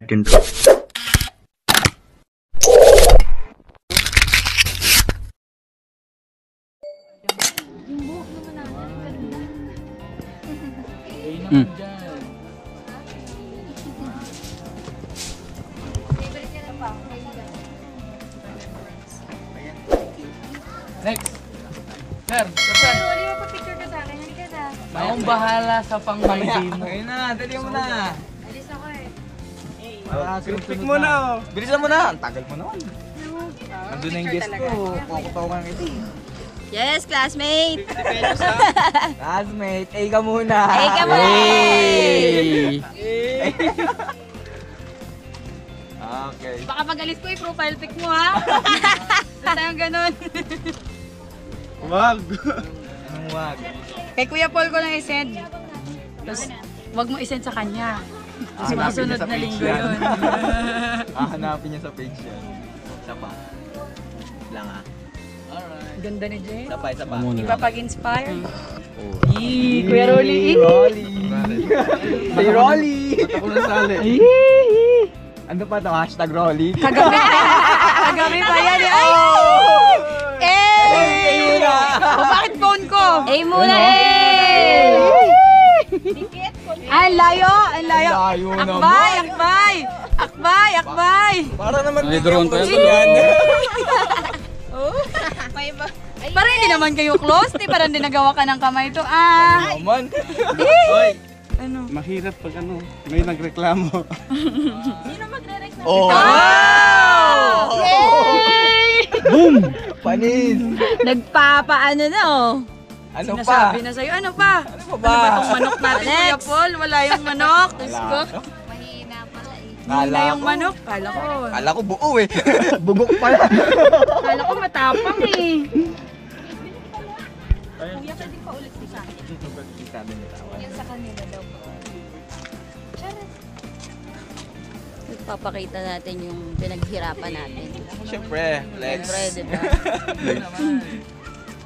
control. Next. Sir, sir. Wala mo pa picture ka sa akin. Halika na. Akong bahala sa pang-ID mo. Ayun na, dali mo na. Alis ako eh. Pick mo na oh. Bilisan mo na. Ang tagal mo naman. Nandun na yung guest ko. Kukupaw ka ng ito. Yes, classmate! Classmate, A ka muna. A ka muna! Okay. Baka pag alis ko, i-profile pic mo ha? Basta yung ganun. Wag. Anong wag? Kay Kuya Paul ko lang i-send. Tapos, wag mo i-send sa kanya. Tapos makasunod na linggo yun. Hanapin niya sa page yan. Isa pa. Lang ah. Alright. Ganda ni Jay. Isa pa, isa pa. Iba pag-inspire. Yee, Kuya Rolly. Rolly. Si Rolly. Ba't ako nasali? Ano pa to? Hashtag Rolly. Kagabi. Kagabi pa yan. Ay! A muna. O bakit phone ko? A muna eh! Ay, layo! Ang layo! Layo naman. Akbay! Akbay! Akbay! Akbay! Para naman May drone pa yan. May iba. Parang hindi naman kayo close. Di parang din nagawa ka ng kamay to. Ah! Naman. Ano? Mahirap pag may nagreklamo. Oh! Yay! Boom! Panis! Nagpapaano na oh. Ano pa? Sinasabi na sa'yo. Ano pa? Ano pa Ano ba? ba itong manok natin, Kuya Paul? Wala yung manok. Diyos ko. Wala. Hindi na yung manok. Kala ko. Kala ko buo eh. Bugok pala. Kala ko matapang eh. Yung sa kanila daw po. Nagpapakita natin yung pinaghirapan natin. Siyempre, flex. Siyempre, di ba?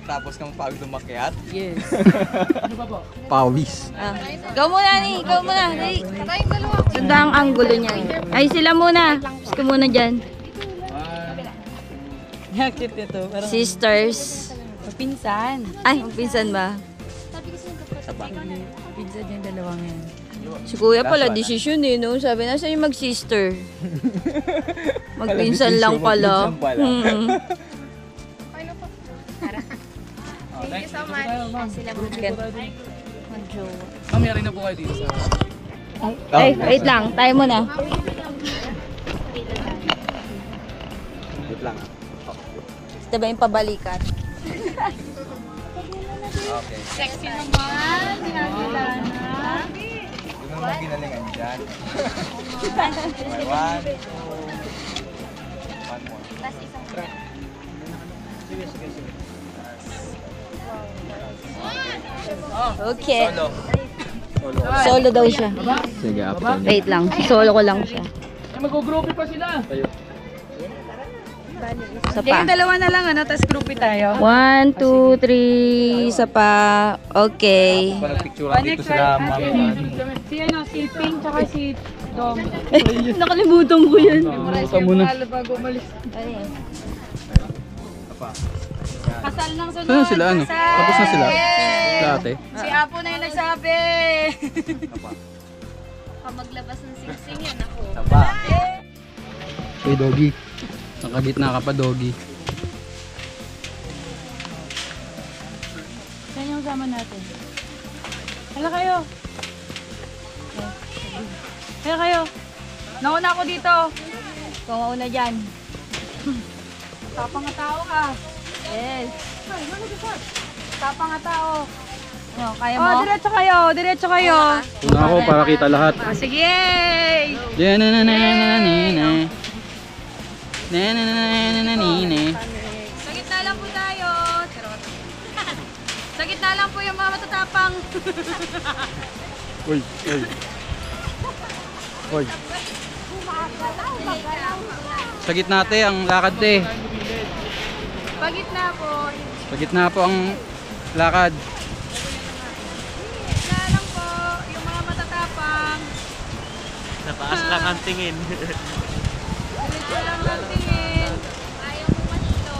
Tapos kang pagod umakyat. Yes. Pawis. Ah. Ikaw muna, ni. Ikaw muna. Dali. Ganda ang angulo niya. Ay, sila muna. Gusto muna dyan. Yakit ito. Sisters. Pinsan. Ay, pinsan ba? Pinsan yung dalawang yan. Si Kuya pala, desisyon eh, no? Sabi na sa'yo mag-sister. Magpinsan lang pala. Thank you so much. Sila mag-jowa. Ma'am, yari na po kayo dito sa... Ay, wait lang. Tayo muna. Wait lang. Ito ba yung pabalikan? Okay. Sexy naman. Ginagila na. Hindi mo naman ginalingan dyan. Okay, 1, 2, 1 more. Tapos isang Okay. Solo. Solo daw siya. Sige, after niya. Wait lang. Solo ko lang siya. Mag-groupie pa sila. Isa pa. Dalawa na lang, ano? Tapos groupie tayo. 1, 2, 3. Isa pa. Okay. Picture dito sila, mami. Si ano, si Ping, tsaka si Dom. Nakalimutan ko yan. Nakalimutan mo na. Bago umalis. Kasal ng sunod. Saan sila, ano? Kasal. Tapos na sila? Yay! Dati. Si Apo na yung nagsabi. Maglabas ng singsing yan ako. Saba. Hey, doggy. Nakagitna ka pa, doggy. Saan yung sama natin? Hala kayo. Hala kayo. Nauna ako dito. Ikaw mauna dyan. Tapang nga tao ka. Yes. Tapang nga tao. Ano, kaya mo? Oh, diretso kayo. Diretso kayo. Una ako para kita lahat. Oh, sige. Yeah, na na na na na na. Na na na na na na. Sa gitna lang po tayo. Charot. Sa gitna lang po yung mga matatapang. Uy, uy. Uy. Sa gitna te ang lakad te. Sa gitna po. Sa gitna po ang lakad. Gitna lang po yung mga matatapang. Sa taas lang ang tingin. Diretso lang ang tingin. Ayaw mo mahilo.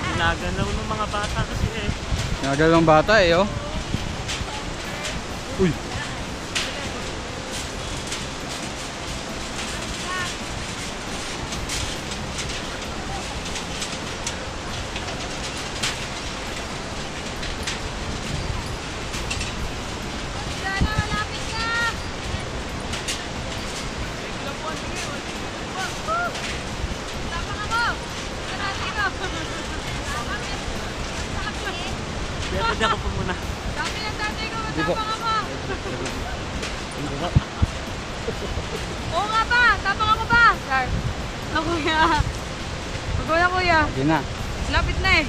Ginagalaw ng mga bata kasi eh. Nagalawang bata eh, oh. Uy. Kaya pwede ako po muna. Sabi ng tatay ko, matapang ako. Oo nga ba? Tapang ako ba? Char. Oh, kuya. Huwag na, kuya. Sige na. Lapit na eh.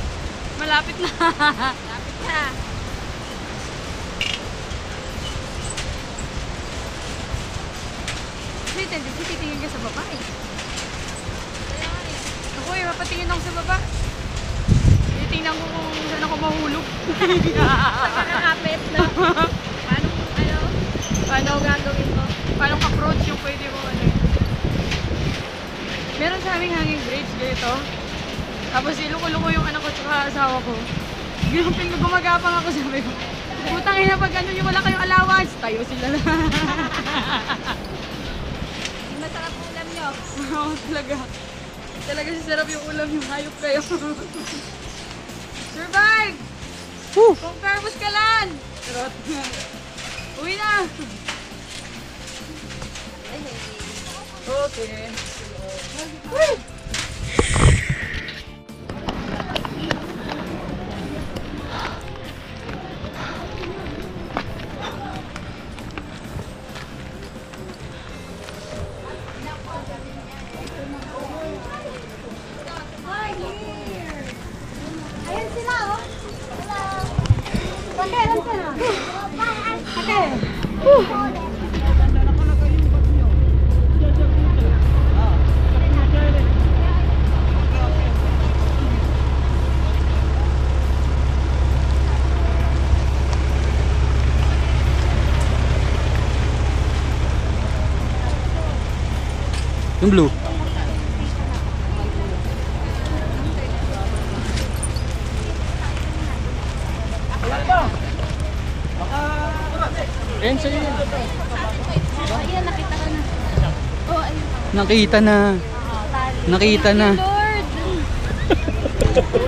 Malapit na. Lapit na. Wait, hindi ko titingin ka sa baba eh. Ako eh, mapatingin ako sa baba. Titingnan ko kung saan ako mahulog. Nakakapit na. Paano, ano? Paano gagawin mo? Paano approach yung pwede mo ano? Meron sa aming hanging bridge ganito. Tapos iluko-luko yung anak ko at asawa ko. Ginumping na gumagapang ako sabi ko. Putang ina pag ano yung wala kayong allowance. Tayo sila na. Masarap ulam nyo. Oo talaga. Talaga sisarap yung ulam yung hayop kayo. Survive! Woo! Kung Carlos Kalan! Charot. Uwi na! Okay. Ayan sila, oh. Hello. Bakit? Ayan sila. Bakit? Yung blue. Ayan sa'yo. Ayan, nakita ka na. Oh, ayun. Nakita na. Nakita na. Lord!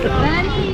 Rani!